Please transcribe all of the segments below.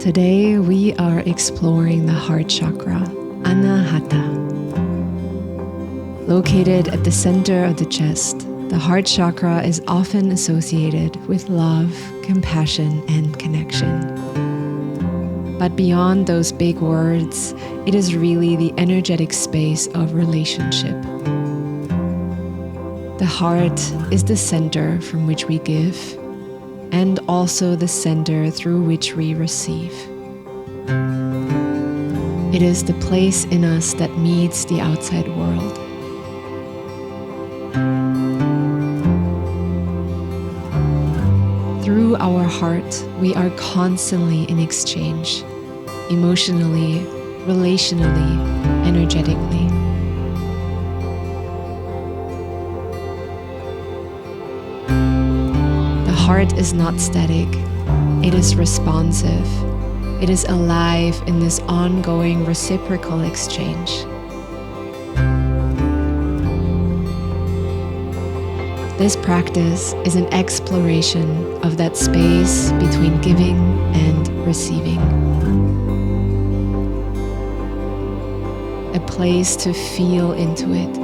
Today we are exploring the heart chakra, Anahata. Located at the center of the chest, the heart chakra is often associated with love, compassion, and connection. But beyond those big words, it is really the energetic space of relationship. The heart is the center from which we give, and also the center through which we receive. It is the place in us that meets the outside world. Through our heart, we are constantly in exchange, emotionally, relationally, energetically. The heart is not static, it is responsive. It is alive in this ongoing reciprocal exchange. This practice is an exploration of that space between giving and receiving. A place to feel into it,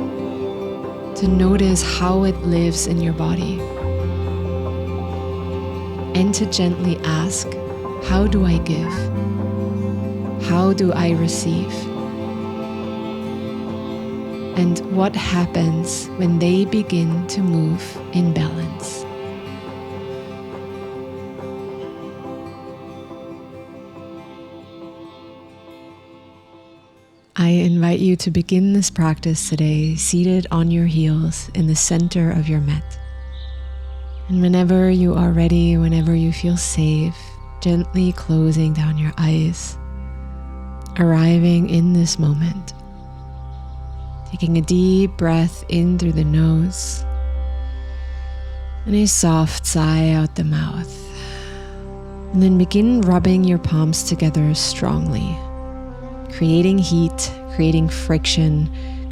to notice how it lives in your body, and to gently ask, how do I give? How do I receive? And what happens when they begin to move in balance? I invite you to begin this practice today seated on your heels in the center of your mat. And whenever you are ready, whenever you feel safe, gently closing down your eyes, arriving in this moment. Taking a deep breath in through the nose and a soft sigh out the mouth. And then begin rubbing your palms together strongly, creating heat, creating friction,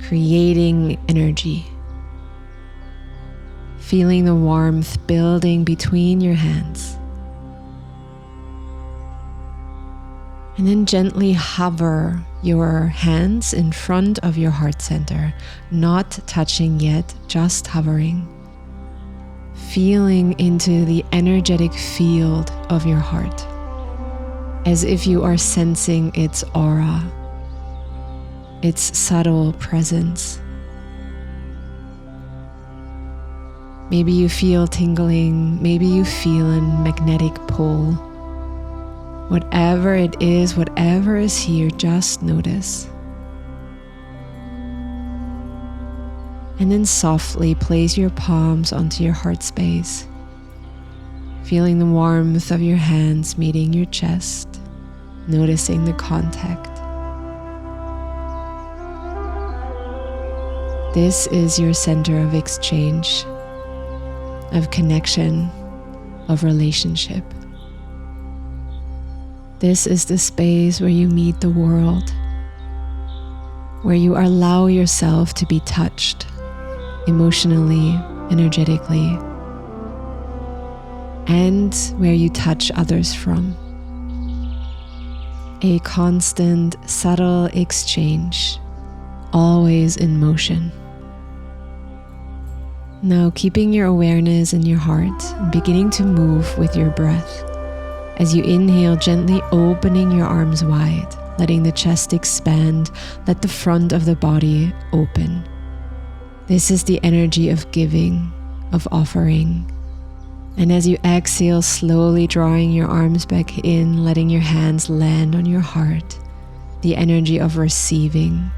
creating energy. Feeling the warmth building between your hands. And then gently hover your hands in front of your heart center, not touching yet, just hovering. Feeling into the energetic field of your heart, as if you are sensing its aura, its subtle presence. Maybe you feel tingling, maybe you feel a magnetic pull. Whatever it is, whatever is here, just notice. And then softly place your palms onto your heart space, feeling the warmth of your hands meeting your chest, noticing the contact. This is your center of exchange, of connection, of relationship. This is the space where you meet the world, where you allow yourself to be touched emotionally, energetically, and where you touch others from. A constant, subtle exchange, always in motion. Now keeping your awareness in your heart and beginning to move with your breath. As you inhale, gently opening your arms wide, letting the chest expand, let the front of the body open. This is the energy of giving, of offering. And as you exhale, slowly drawing your arms back in, letting your hands land on your heart, the energy of receiving.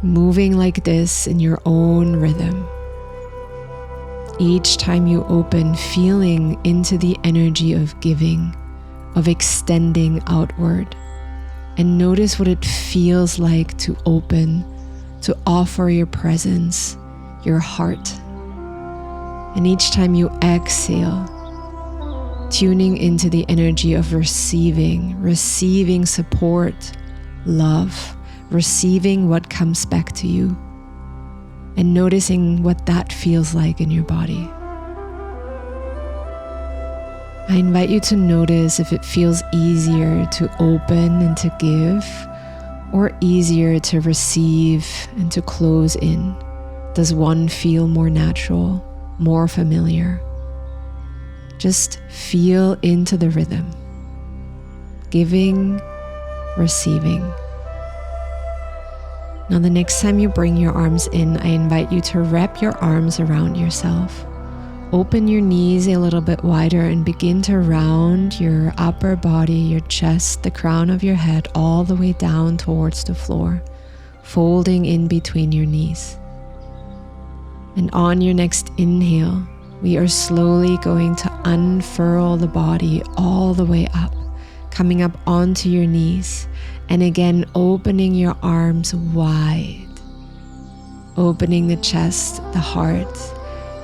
Moving like this in your own rhythm. Each time you open, feeling into the energy of giving, of extending outward. And notice what it feels like to open, to offer your presence, your heart. And each time you exhale, tuning into the energy of receiving support, love, receiving what comes back to you, and noticing what that feels like in your body. I invite you to notice if it feels easier to open and to give, or easier to receive and to close in. Does one feel more natural, more familiar? Just feel into the rhythm. Giving, receiving. Now the next time you bring your arms in, I invite you to wrap your arms around yourself. Open your knees a little bit wider and begin to round your upper body, your chest, the crown of your head, all the way down towards the floor, folding in between your knees. And on your next inhale, we are slowly going to unfurl the body all the way up, coming up onto your knees, and again opening your arms wide, opening the chest, the heart,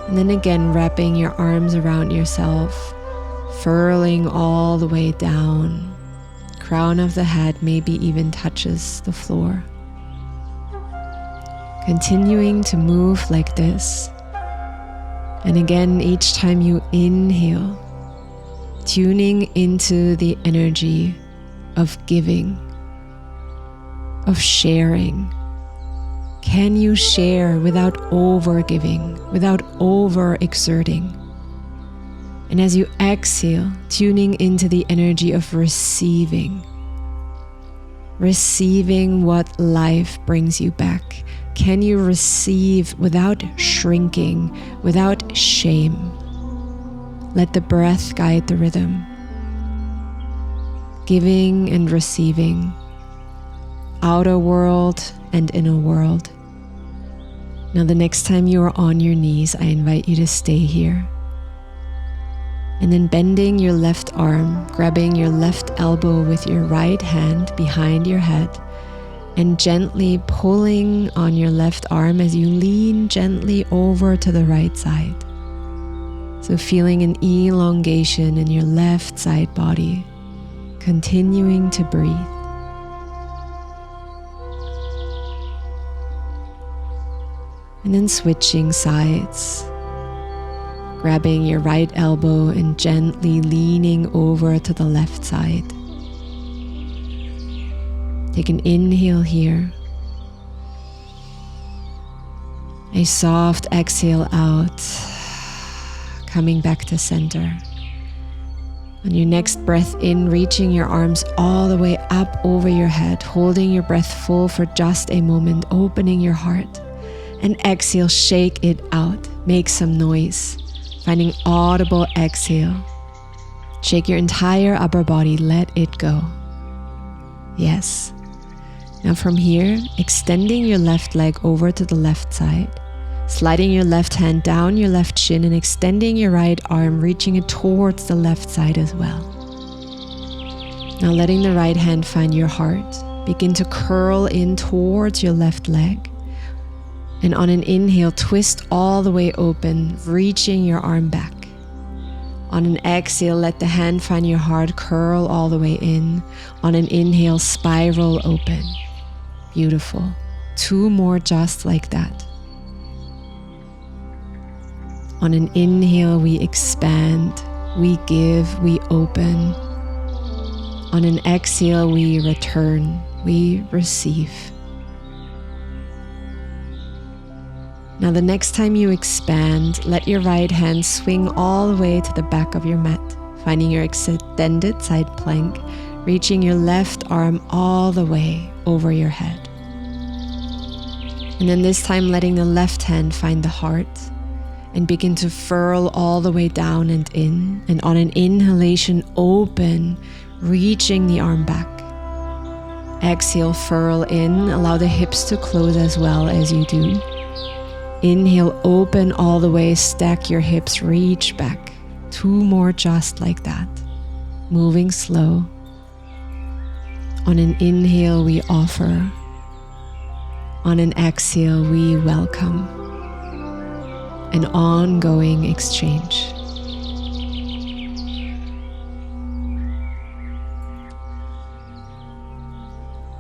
and then again wrapping your arms around yourself, furling all the way down. Crown of the head maybe even touches the floor. Continuing to move like this. And again, each time you inhale, tuning into the energy of giving, of sharing. Can you share without over-giving, without over-exerting? And as you exhale, tuning into the energy of receiving. Receiving what life brings you back. Can you receive without shrinking, without shame? Let the breath guide the rhythm. Giving and receiving. Outer world and inner world. Now the next time you are on your knees, I invite you to stay here. And then bending your left arm, grabbing your left elbow with your right hand behind your head, and gently pulling on your left arm as you lean gently over to the right side. So feeling an elongation in your left side body, continuing to breathe. And then switching sides, grabbing your right elbow and gently leaning over to the left side. Take an inhale here. A soft exhale out, coming back to center. On your next breath in, reaching your arms all the way up over your head, holding your breath full for just a moment, opening your heart. And exhale, shake it out, make some noise, finding audible exhale. Shake your entire upper body, let it go. Yes. Now from here, extending your left leg over to the left side, sliding your left hand down your left shin and extending your right arm, reaching it towards the left side as well. Now letting the right hand find your heart, begin to curl in towards your left leg. And on an inhale, twist all the way open, reaching your arm back. On an exhale, let the hand find your heart, curl all the way in. On an inhale, spiral open. Beautiful. 2 more just like that. On an inhale, we expand, we give, we open. On an exhale, we return, we receive. Now the next time you expand, let your right hand swing all the way to the back of your mat, finding your extended side plank, reaching your left arm all the way over your head. And then this time letting the left hand find the heart and begin to furl all the way down and in. And on an inhalation, open, reaching the arm back. Exhale, furl in, allow the hips to close as well as you do. Inhale, open all the way, stack your hips, reach back. 2 more just like that. Moving slow. On an inhale, we offer. On an exhale, we welcome. An ongoing exchange.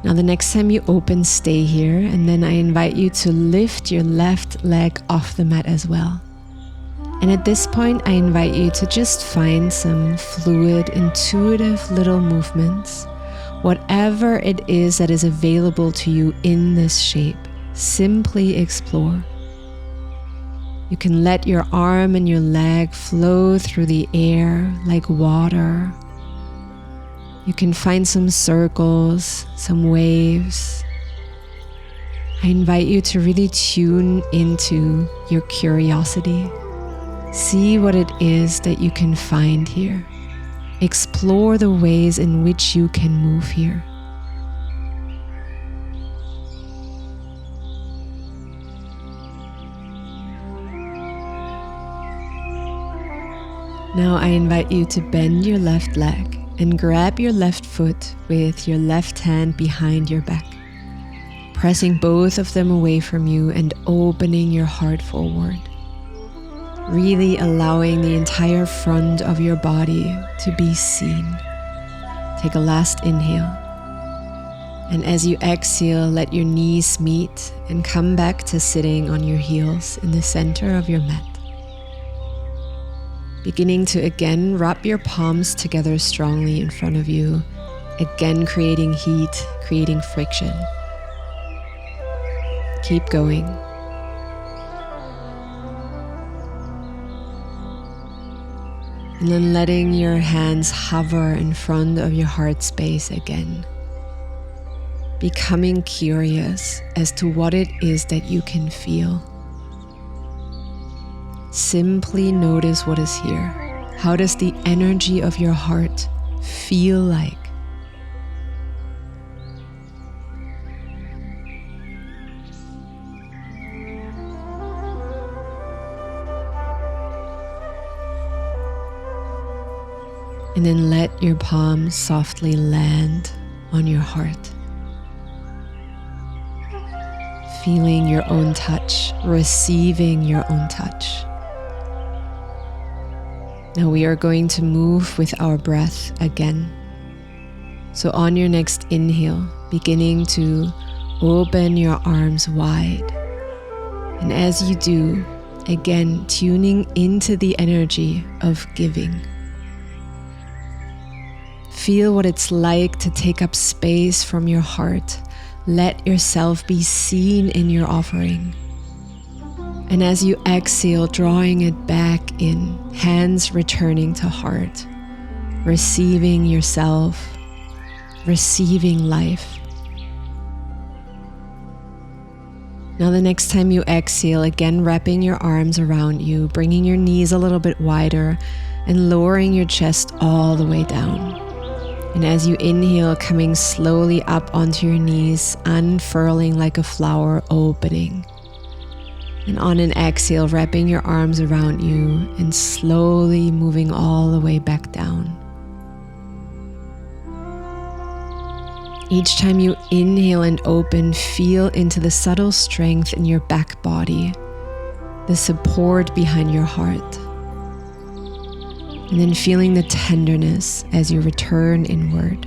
Now the next time you open, stay here, and then I invite you to lift your left leg off the mat as well. And at this point, I invite you to just find some fluid, intuitive little movements. Whatever it is that is available to you in this shape, simply explore. You can let your arm and your leg flow through the air like water. You can find some circles, some waves. I invite you to really tune into your curiosity. See what it is that you can find here. Explore the ways in which you can move here. Now I invite you to bend your left leg and grab your left foot with your left hand behind your back, pressing both of them away from you and opening your heart forward. Really allowing the entire front of your body to be seen. Take a last inhale. And as you exhale, let your knees meet and come back to sitting on your heels in the center of your mat. Beginning to again wrap your palms together strongly in front of you, again creating heat, creating friction. Keep going. And then letting your hands hover in front of your heart space again. Becoming curious as to what it is that you can feel. Simply notice what is here. How does the energy of your heart feel like? And then let your palms softly land on your heart. Feeling your own touch, receiving your own touch. Now we are going to move with our breath again. So on your next inhale, beginning to open your arms wide. And as you do, again, tuning into the energy of giving. Feel what it's like to take up space from your heart. Let yourself be seen in your offering. And as you exhale, drawing it back in, hands returning to heart, receiving yourself, receiving life. Now the next time you exhale, again wrapping your arms around you, bringing your knees a little bit wider and lowering your chest all the way down. And as you inhale, coming slowly up onto your knees, unfurling like a flower, opening. And on an exhale, wrapping your arms around you and slowly moving all the way back down. Each time you inhale and open, feel into the subtle strength in your back body, the support behind your heart. And then feeling the tenderness as you return inward.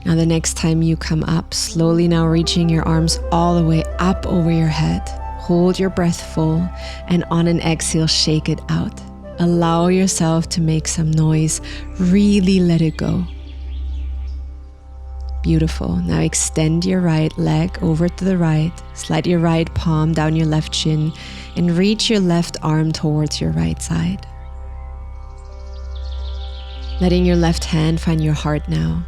Now the next time you come up, slowly now reaching your arms all the way up over your head. Hold your breath full and on an exhale, shake it out. Allow yourself to make some noise. Really let it go. Beautiful. Now extend your right leg over to the right. Slide your right palm down your left shin and reach your left arm towards your right side. Letting your left hand find your heart now,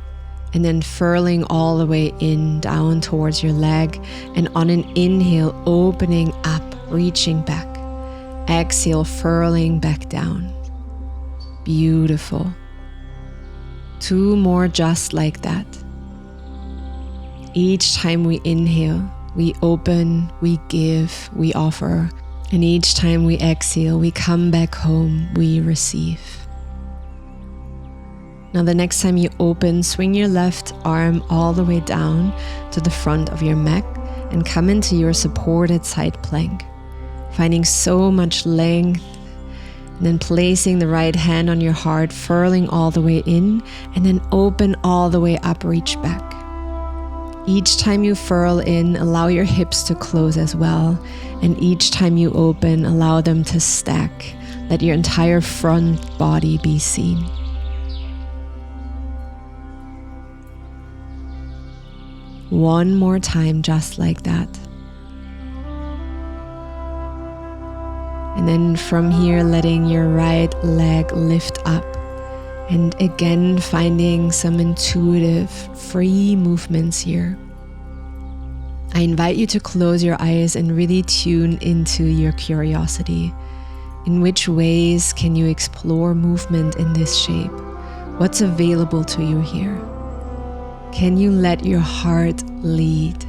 and then furling all the way in, down towards your leg, and on an inhale, opening up, reaching back. Exhale, furling back down. Beautiful. 2 more just like that. Each time we inhale, we open, we give, we offer. And each time we exhale, we come back home, we receive. Now the next time you open, swing your left arm all the way down to the front of your mat and come into your supported side plank, finding so much length, and then placing the right hand on your heart, furling all the way in, and then open all the way up, reach back. Each time you furl in, allow your hips to close as well, and each time you open, allow them to stack. Let your entire front body be seen. One more time, just like that. And then from here, letting your right leg lift up. And again, finding some intuitive, free movements here. I invite you to close your eyes and really tune into your curiosity. In which ways can you explore movement in this shape? What's available to you here? Can you let your heart lead?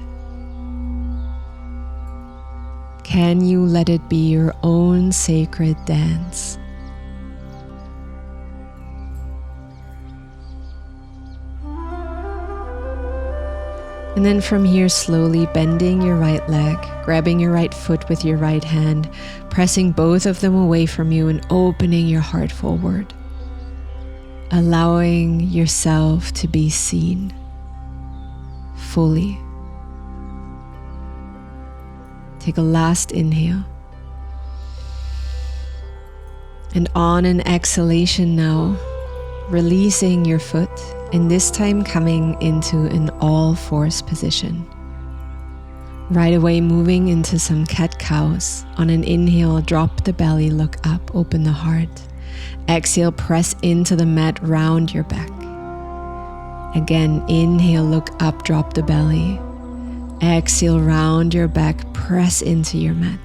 Can you let it be your own sacred dance? And then from here, slowly bending your right leg, grabbing your right foot with your right hand, pressing both of them away from you and opening your heart forward. Allowing yourself to be seen fully. Take a last inhale. And on an exhalation now, releasing your foot, and this time coming into an all-fours position. Right away moving into some cat-cows. On an inhale, drop the belly, look up, open the heart. Exhale, press into the mat, round your back. Again, inhale, look up, drop the belly. Exhale, round your back, press into your mat.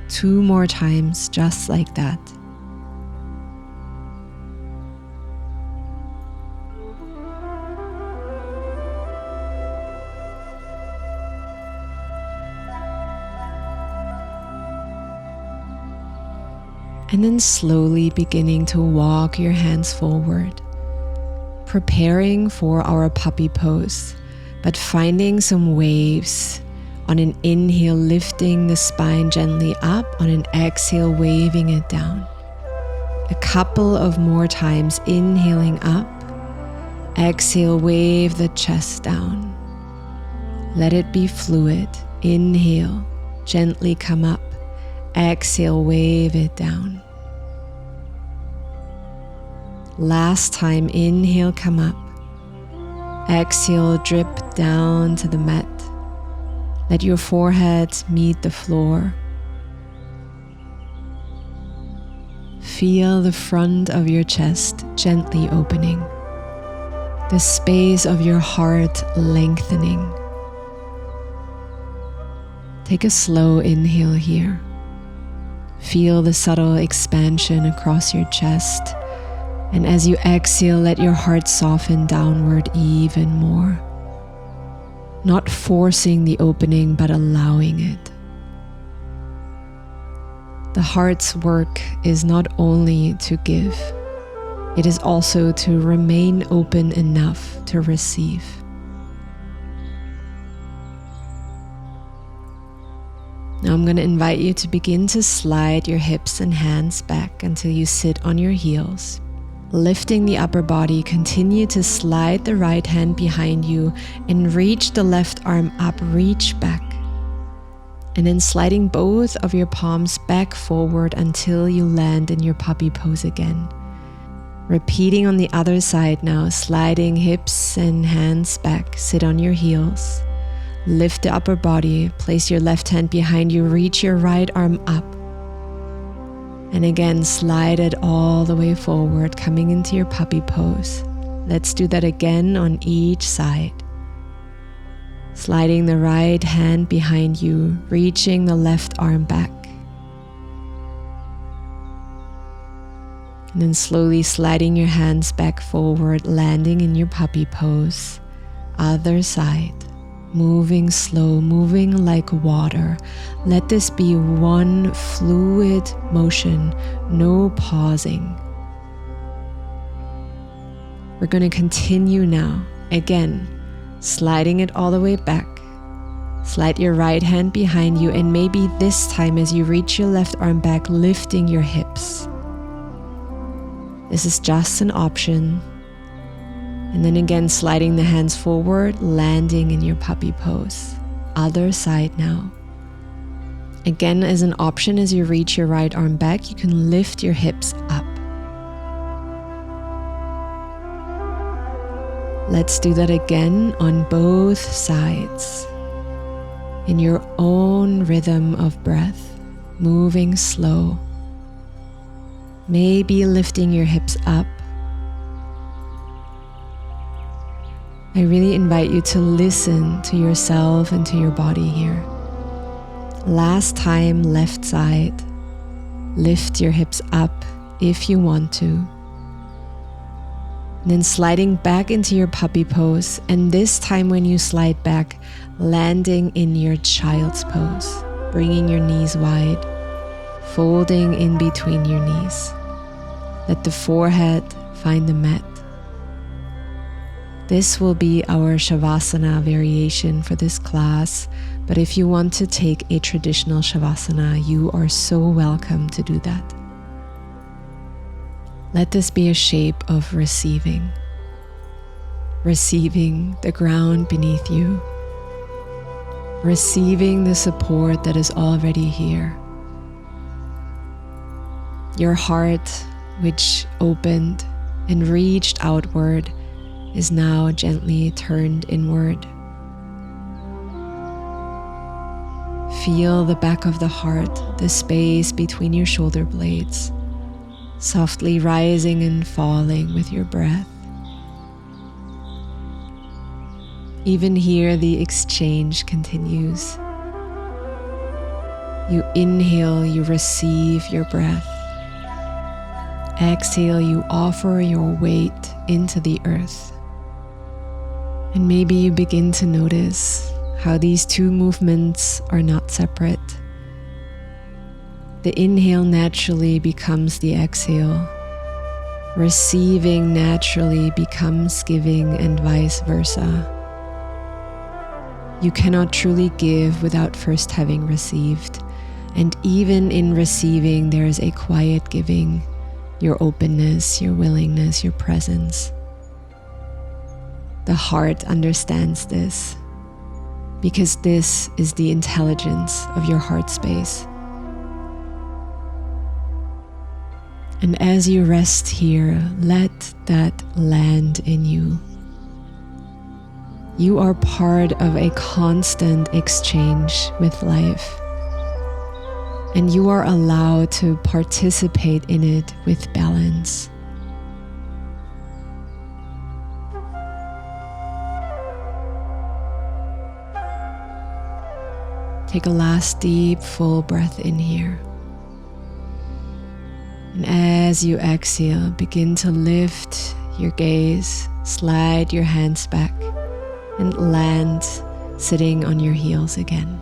2 more times, just like that. And then slowly beginning to walk your hands forward, preparing for our puppy pose, but finding some waves. On an inhale, lifting the spine gently up. On an exhale, waving it down. A couple of more times, inhaling up. Exhale, wave the chest down. Let it be fluid. Inhale, gently come up. Exhale, wave it down. Last time, inhale, come up. Exhale, drip down to the mat. Let your forehead meet the floor. Feel the front of your chest gently opening. The space of your heart lengthening. Take a slow inhale here. Feel the subtle expansion across your chest. And as you exhale, let your heart soften downward even more. Not forcing the opening, but allowing it. The heart's work is not only to give, it is also to remain open enough to receive. Now I'm going to invite you to begin to slide your hips and hands back until you sit on your heels. Lifting the upper body, continue to slide the right hand behind you and reach the left arm up, reach back. And then sliding both of your palms back forward until you land in your puppy pose again. Repeating on the other side now, sliding hips and hands back, sit on your heels. Lift the upper body, place your left hand behind you, reach your right arm up. And again, slide it all the way forward, coming into your puppy pose. Let's do that again on each side. Sliding the right hand behind you, reaching the left arm back. And then slowly sliding your hands back forward, landing in your puppy pose. Other side. Moving slow, moving like water. Let this be one fluid motion, no pausing. We're going to continue now. Again, sliding it all the way back. Slide your right hand behind you, and maybe this time as you reach your left arm back, lifting your hips. This is just an option. And then again, sliding the hands forward, landing in your puppy pose. Other side now. Again, as an option, as you reach your right arm back, you can lift your hips up. Let's do that again on both sides. In your own rhythm of breath, moving slow. Maybe lifting your hips up. I really invite you to listen to yourself and to your body here. Last time, left side. Lift your hips up if you want to. And then sliding back into your puppy pose. And this time when you slide back, landing in your child's pose. Bringing your knees wide. Folding in between your knees. Let the forehead find the mat. This will be our Shavasana variation for this class, but if you want to take a traditional Shavasana, you are so welcome to do that. Let this be a shape of receiving. Receiving the ground beneath you. Receiving the support that is already here. Your heart, which opened and reached outward, is now gently turned inward. Feel the back of the heart, the space between your shoulder blades, softly rising and falling with your breath. Even here, the exchange continues. You inhale, you receive your breath. Exhale, you offer your weight into the earth. And maybe you begin to notice how these two movements are not separate. The inhale naturally becomes the exhale. Receiving naturally becomes giving, and vice versa. You cannot truly give without first having received. And even in receiving, there is a quiet giving, your openness, your willingness, your presence. The heart understands this because this is the intelligence of your heart space. And as you rest here, let that land in you. You are part of a constant exchange with life, and you are allowed to participate in it with balance. Take a last deep, full breath in here. And as you exhale, begin to lift your gaze, slide your hands back, and land sitting on your heels again.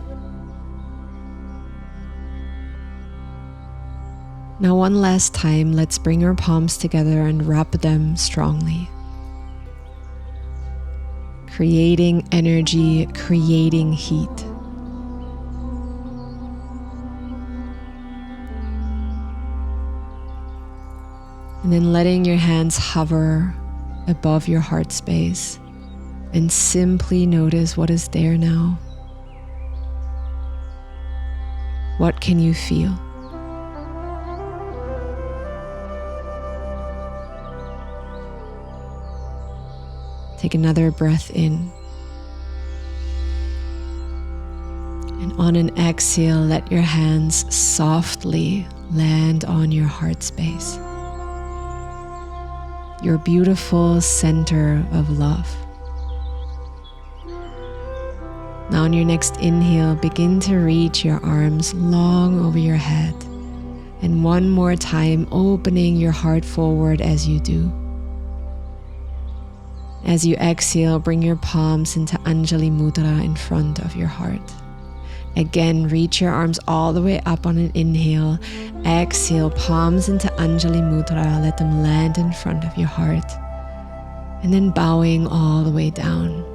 Now one last time, let's bring our palms together and rub them strongly. Creating energy, creating heat. And then letting your hands hover above your heart space and simply notice what is there now. What can you feel? Take another breath in. And On an exhale, let your hands softly land on your heart space, your beautiful center of love. Now on your next inhale, begin to reach your arms long over your head. And one more time, opening your heart forward as you do. As you exhale, bring your palms into Anjali Mudra in front of your heart. Again, reach your arms all the way up on an inhale. Exhale, palms into Anjali Mudra. Let them land in front of your heart. And then bowing all the way down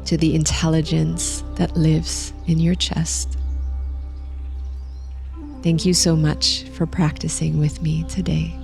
to the intelligence that lives in your chest. Thank you so much for practicing with me today.